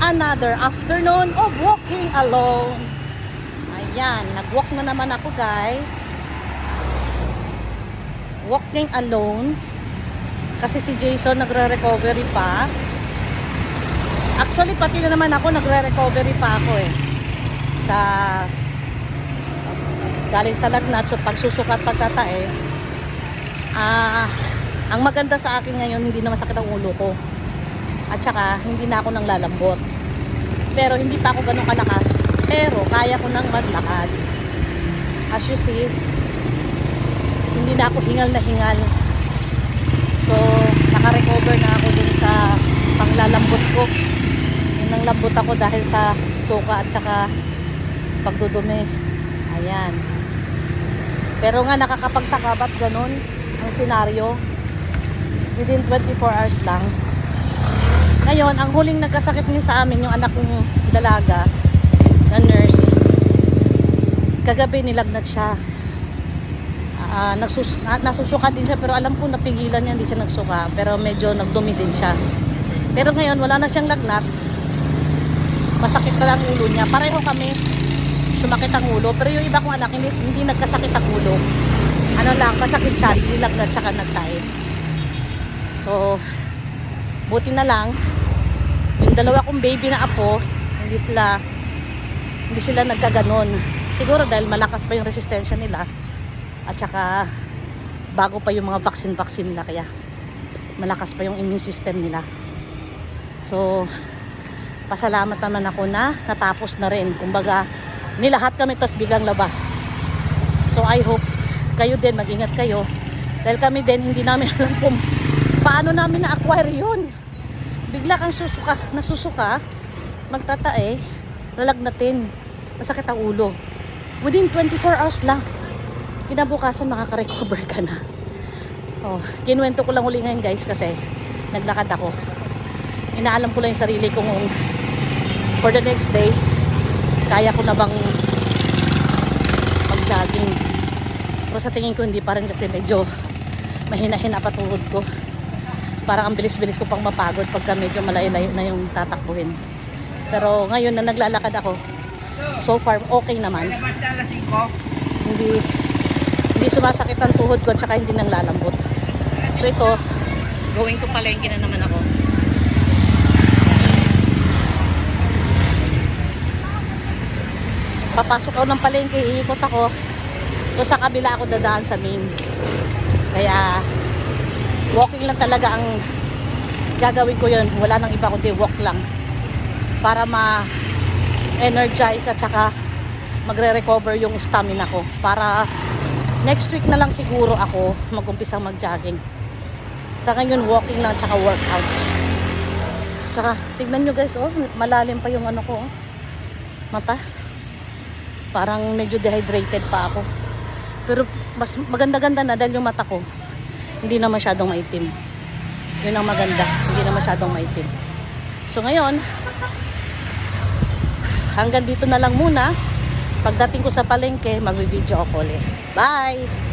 another afternoon of walking alone. Ayan, nag-walk na naman ako guys. Walking alone. Kasi si Jason nagre-recovery pa. Actually, pati na naman ako nagre-recovery pa ako eh. Galing sa lagnat, so pagsusukat pagtatae. Ang maganda sa akin ngayon, hindi na masakit ang ulo ko. At saka, hindi na ako nang lalambot. Pero hindi pa ako ganun kalakas. Pero, kaya ko nang maglakad. As you see, hindi na ako hingal na hingal. So, naka-recover na ako dun sa panglalambot ko. Nang lambot ako dahil sa suka at saka pagdudumi. Ayan. Pero nga, nakakapagtaka, ba't ganun ang senaryo? Within 24 hours lang. Ngayon, ang huling nagkasakit niya sa amin, yung anak kong dalaga na nurse, kagabi nilagnat siya. Nasusuka din siya, pero alam ko napigilan niya, hindi siya nagsuka, pero medyo nagdumi din siya. Pero ngayon, wala na siyang lagnat, masakit na lang ulo niya. Pareho kami, sumakit ang ulo, pero yung iba kong anak, hindi nagkasakit ang ulo. Ano lang, masakit siya, nilagnat siya ka nagtae. So, buti na lang, yung dalawa kong baby na apo, hindi sila nagkaganon. Siguro dahil malakas pa yung resistensya nila. At saka, bago pa yung mga vaccine nila, kaya malakas pa yung immune system nila. So, pasalamat naman ako na natapos na rin. Kumbaga, nilahat kami tas biglang labas. So, I hope kayo din, mag-ingat kayo. Dahil kami din, hindi namin alam kung paano namin na-acquire yun. Bigla kang nasusuka, magtatae, lalagnatin, masakit ang ulo. Within 24 hours lang, kinabukasan makaka-recover ka na. Oh, kinuwento ko lang uli ngayon guys kasi naglakad ako. Inaalam ko lang yung sarili kong for the next day, kaya ko na bang mag-jogging. Pero sa tingin ko hindi pa rin kasi medyo mahina-hina pa tuhod ko. Parang ang bilis-bilis ko pang mapagod pagka medyo malayo-layo na yung tatakbuhin. Pero ngayon na naglalakad ako, so far okay naman. Hindi sumasakit ang tuhod ko at saka hindi nang lalambot. So ito, going to palengke na naman ako. Papasok ako ng palengke, iikot ako. So sa kabila ako dadaan sa main. Kaya walking lang talaga ang gagawin ko yun. Wala nang iba kundi walk lang. Para ma-energize at saka magre-recover yung stamina ko. Para next week na lang siguro ako mag-umpisang mag-jogging. Sa ngayon, walking lang at saka workout. Saka, tignan nyo guys, oh, malalim pa yung ano ko, oh, mata. Parang medyo dehydrated pa ako. Pero mas maganda-ganda na dahil yung mata ko hindi na masyadong maitim. Yun ang maganda, hindi na masyadong maitim. So ngayon, hanggang dito na lang muna. Pagdating ko sa palengke, mag-video ako ulit. Bye!